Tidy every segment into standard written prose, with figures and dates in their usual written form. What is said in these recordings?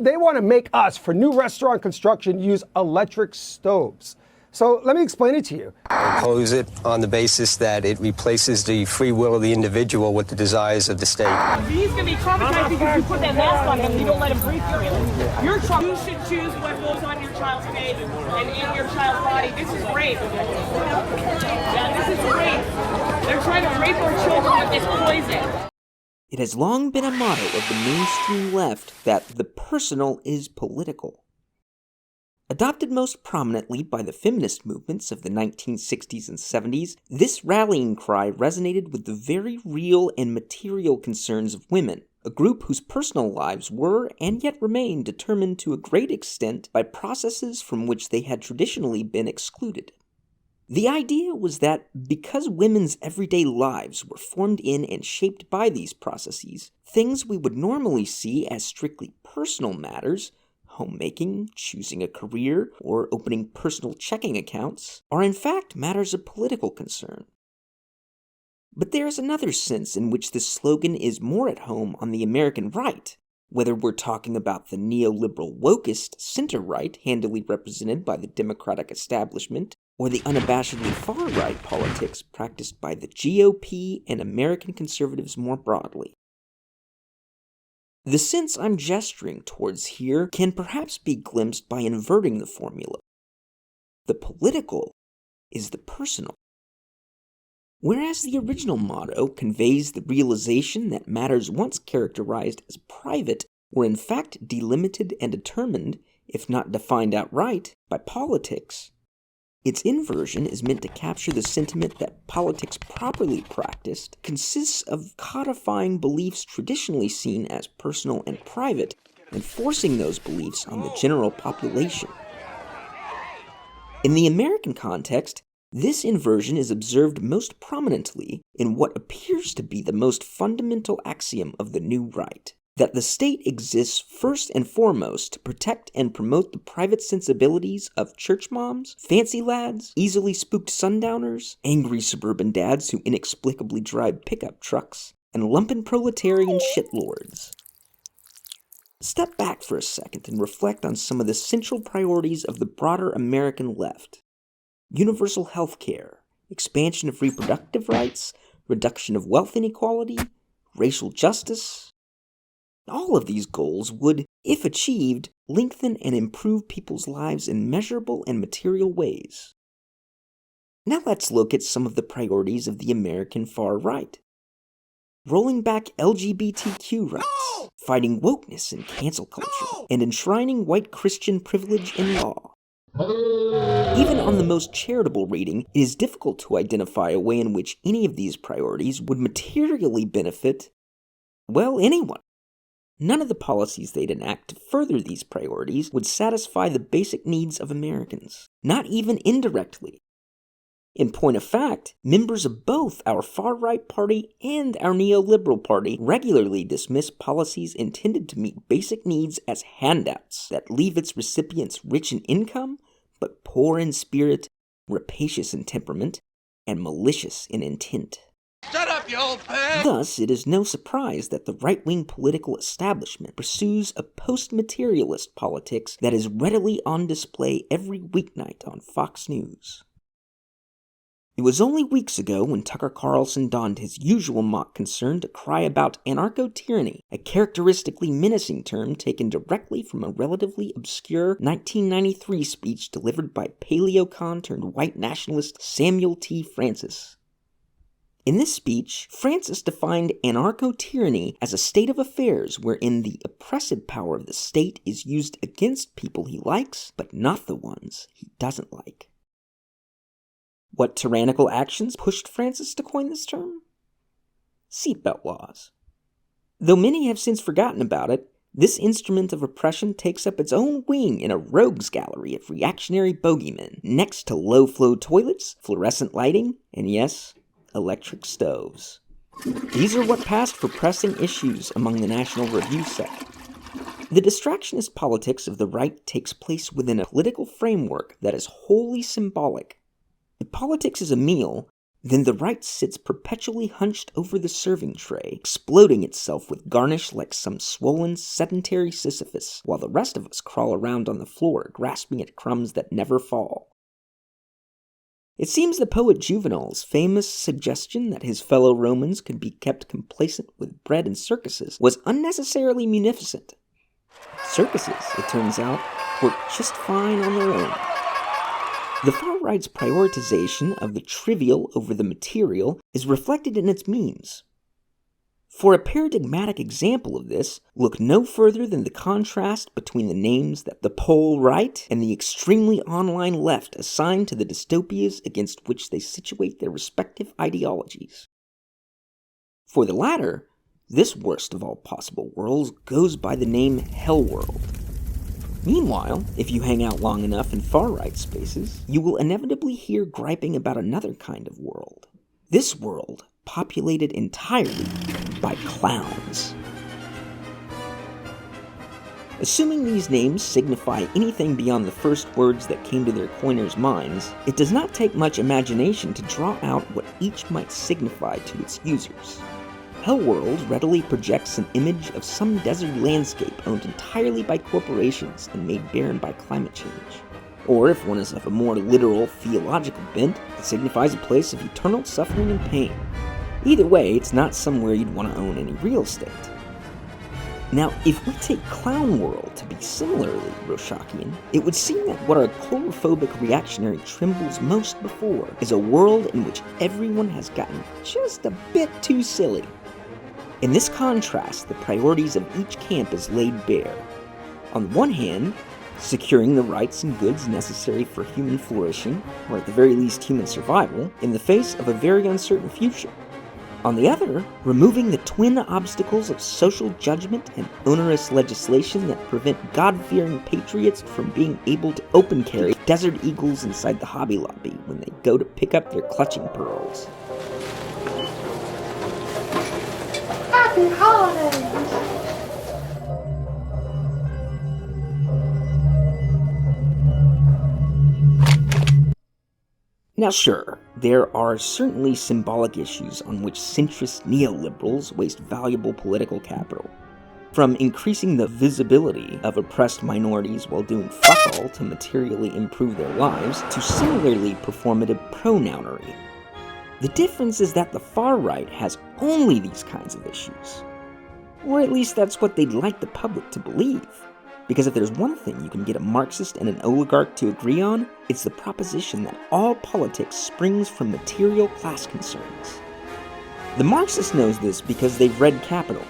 they want to make us, for new restaurant construction, use electric stoves. So let me explain it to you. Oppose it on the basis that it replaces the free will of the individual with the desires of the state. He's going to be traumatized because you put that mask on him and you don't let him breathe freely. You should choose what goes on your child's face and in your child's body. This is rape. Yeah, this is rape. They're trying to rape our children with this poison. It has long been a motto of the mainstream left that the personal is political. Adopted most prominently by the feminist movements of the 1960s and 70s, this rallying cry resonated with the very real and material concerns of women, a group whose personal lives were and yet remain determined to a great extent by processes from which they had traditionally been excluded. The idea was that because women's everyday lives were formed in and shaped by these processes, things we would normally see as strictly personal matters, homemaking, choosing a career, or opening personal checking accounts, are in fact matters of political concern. But there is another sense in which this slogan is more at home on the American right, whether we're talking about the neoliberal wokist center-right handily represented by the Democratic establishment, or the unabashedly far-right politics practiced by the GOP and American conservatives more broadly. The sense I'm gesturing towards here can perhaps be glimpsed by inverting the formula. The political is the personal. Whereas the original motto conveys the realization that matters once characterized as private were in fact delimited and determined, if not defined outright, by politics, its inversion is meant to capture the sentiment that politics properly practiced consists of codifying beliefs traditionally seen as personal and private and forcing those beliefs on the general population. In the American context, this inversion is observed most prominently in what appears to be the most fundamental axiom of the new right, that the state exists first and foremost to protect and promote the private sensibilities of church moms, fancy lads, easily spooked sundowners, angry suburban dads who inexplicably drive pickup trucks, and lumpen proletarian shitlords. Step back for a second and reflect on some of the central priorities of the broader American left. Universal health care, expansion of reproductive rights, reduction of wealth inequality, racial justice. All of these goals would, if achieved, lengthen and improve people's lives in measurable and material ways. Now let's look at some of the priorities of the American far right. Rolling back LGBTQ rights, fighting wokeness and cancel culture, and enshrining white Christian privilege in law. Even on the most charitable reading, it is difficult to identify a way in which any of these priorities would materially benefit, well, anyone. None of the policies they'd enact to further these priorities would satisfy the basic needs of Americans, not even indirectly. In point of fact, members of both our far-right party and our neoliberal party regularly dismiss policies intended to meet basic needs as handouts that leave its recipients rich in income, but poor in spirit, rapacious in temperament, and malicious in intent. Shut up, you old pig! Thus, it is no surprise that the right-wing political establishment pursues a post-materialist politics that is readily on display every weeknight on Fox News. It was only weeks ago when Tucker Carlson donned his usual mock concern to cry about anarcho-tyranny, a characteristically menacing term taken directly from a relatively obscure 1993 speech delivered by paleo-con-turned-white nationalist Samuel T. Francis. In this speech, Francis defined anarcho-tyranny as a state of affairs wherein the oppressive power of the state is used against people he likes, but not the ones he doesn't like. What tyrannical actions pushed Francis to coin this term? Seatbelt laws. Though many have since forgotten about it, this instrument of oppression takes up its own wing in a rogues gallery of reactionary bogeymen, next to low-flow toilets, fluorescent lighting, and yes, electric stoves. These are what passed for pressing issues among the National Review set. The distractionist politics of the right takes place within a political framework that is wholly symbolic. If politics is a meal, Then the right sits perpetually hunched over the serving tray, exploding itself with garnish like some swollen, sedentary Sisyphus, while the rest of us crawl around on the floor, grasping at crumbs that never fall. It seems the poet Juvenal's famous suggestion that his fellow Romans could be kept complacent with bread and circuses was unnecessarily munificent. Circuses, it turns out, work just fine on their own. The far right's prioritization of the trivial over the material is reflected in its memes. For a paradigmatic example of this, look no further than the contrast between the names that the pole right and the extremely online left assign to the dystopias against which they situate their respective ideologies. For the latter, this worst of all possible worlds goes by the name Hellworld. Meanwhile, if you hang out long enough in far-right spaces, you will inevitably hear griping about another kind of world. This world, populated entirely by clowns. Assuming these names signify anything beyond the first words that came to their coiners' minds, it does not take much imagination to draw out what each might signify to its users. Hellworld readily projects an image of some desert landscape owned entirely by corporations and made barren by climate change. Or, if one is of a more literal, theological bent, it signifies a place of eternal suffering and pain. Either way, it's not somewhere you'd want to own any real estate. Now, if we take Clown World to be similarly Rorschach-ian, it would seem that what our chlorophobic reactionary trembles most before is a world in which everyone has gotten just a bit too silly. In this contrast, the priorities of each camp is laid bare. On one hand, securing the rights and goods necessary for human flourishing, or at the very least human survival, in the face of a very uncertain future. On the other, removing the twin obstacles of social judgment and onerous legislation that prevent God-fearing patriots from being able to open carry desert eagles inside the Hobby Lobby when they go to pick up their clutching pearls. Happy holidays! Now sure, there are certainly symbolic issues on which centrist neoliberals waste valuable political capital. From increasing the visibility of oppressed minorities while doing fuck all to materially improve their lives, to similarly performative pronounery. The difference is that the far right has only these kinds of issues. Or at least that's what they'd like the public to believe. Because if there's one thing you can get a Marxist and an oligarch to agree on, it's the proposition that all politics springs from material class concerns. The Marxist knows this because they've read Capital.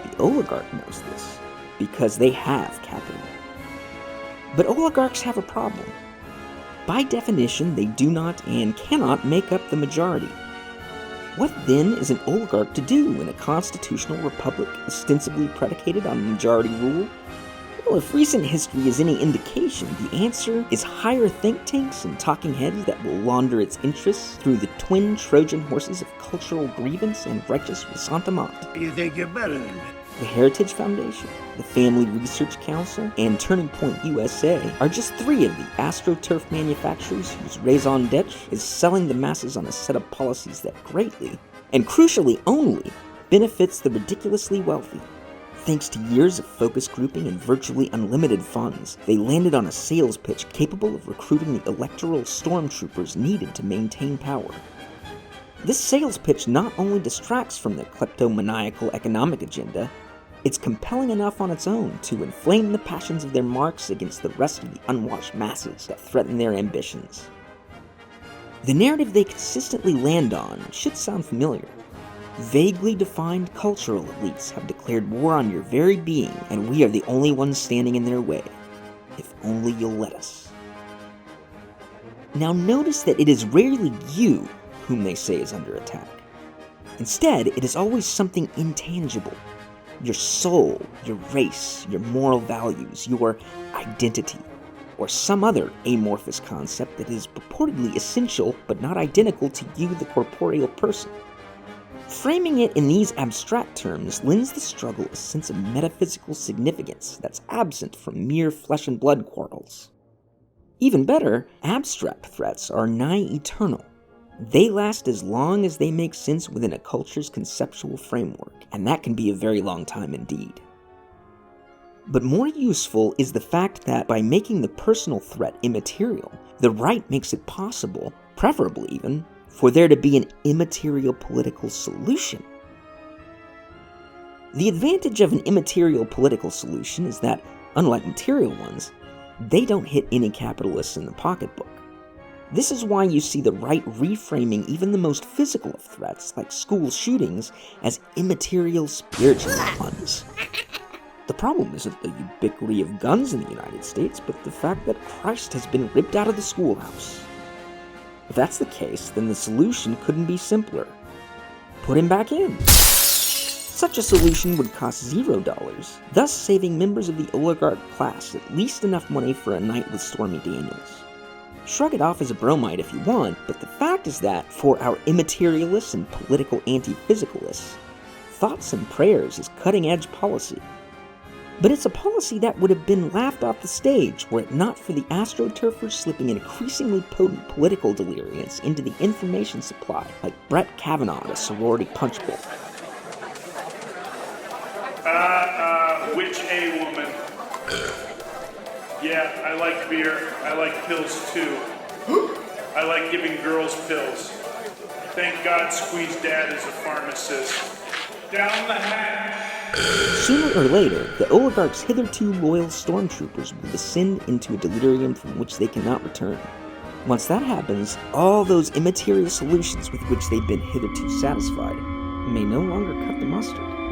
The oligarch knows this because they have capital. But oligarchs have a problem. By definition, they do not and cannot make up the majority. What then is an oligarch to do in a constitutional republic ostensibly predicated on majority rule? Well, if recent history is any indication, the answer is hire think tanks and talking heads that will launder its interests through the twin Trojan horses of cultural grievance and righteous ressentiment. You think you're better than me? The Heritage Foundation, the Family Research Council, and Turning Point USA are just three of the AstroTurf manufacturers whose raison d'etre is selling the masses on a set of policies that greatly, and crucially only, benefits the ridiculously wealthy. Thanks to years of focus grouping and virtually unlimited funds, they landed on a sales pitch capable of recruiting the electoral stormtroopers needed to maintain power. This sales pitch not only distracts from their kleptomaniacal economic agenda, it's compelling enough on its own to inflame the passions of their marks against the rest of the unwashed masses that threaten their ambitions. The narrative they consistently land on should sound familiar. Vaguely defined cultural elites have declared war on your very being, and we are the only ones standing in their way. If only you'll let us. Now notice that it is rarely you whom they say is under attack. Instead, it is always something intangible. Your soul, your race, your moral values, your identity, or some other amorphous concept that is purportedly essential but not identical to you, the corporeal person. Framing it in these abstract terms lends the struggle a sense of metaphysical significance that's absent from mere flesh and blood quarrels. Even better, abstract threats are nigh eternal. They last as long as they make sense within a culture's conceptual framework, and that can be a very long time indeed. But more useful is the fact that by making the personal threat immaterial, the right makes it possible, preferably even, for there to be an immaterial political solution. The advantage of an immaterial political solution is that, unlike material ones, they don't hit any capitalists in the pocketbook. This is why you see the right reframing even the most physical of threats, like school shootings, as immaterial spiritual ones. The problem isn't the ubiquity of guns in the United States, but the fact that Christ has been ripped out of the schoolhouse. If that's the case, then the solution couldn't be simpler. Put him back in. Such a solution would cost $0, thus saving members of the oligarch class at least enough money for a night with Stormy Daniels. Shrug it off as a bromide if you want, but the fact is that, for our immaterialists and political anti-physicalists, thoughts and prayers is cutting-edge policy. But it's a policy that would have been laughed off the stage were it not for the astroturfers slipping increasingly potent political deliriums into the information supply, like Brett Kavanaugh at a sorority punch bowl. Which A woman? Yeah, I like beer. I like pills too. I like giving girls pills. Thank God Squeeze Dad is a pharmacist. Down the hatch. Sooner or later, the oligarchs' hitherto loyal stormtroopers will descend into a delirium from which they cannot return. Once that happens, all those immaterial solutions with which they've been hitherto satisfied may no longer cut the mustard.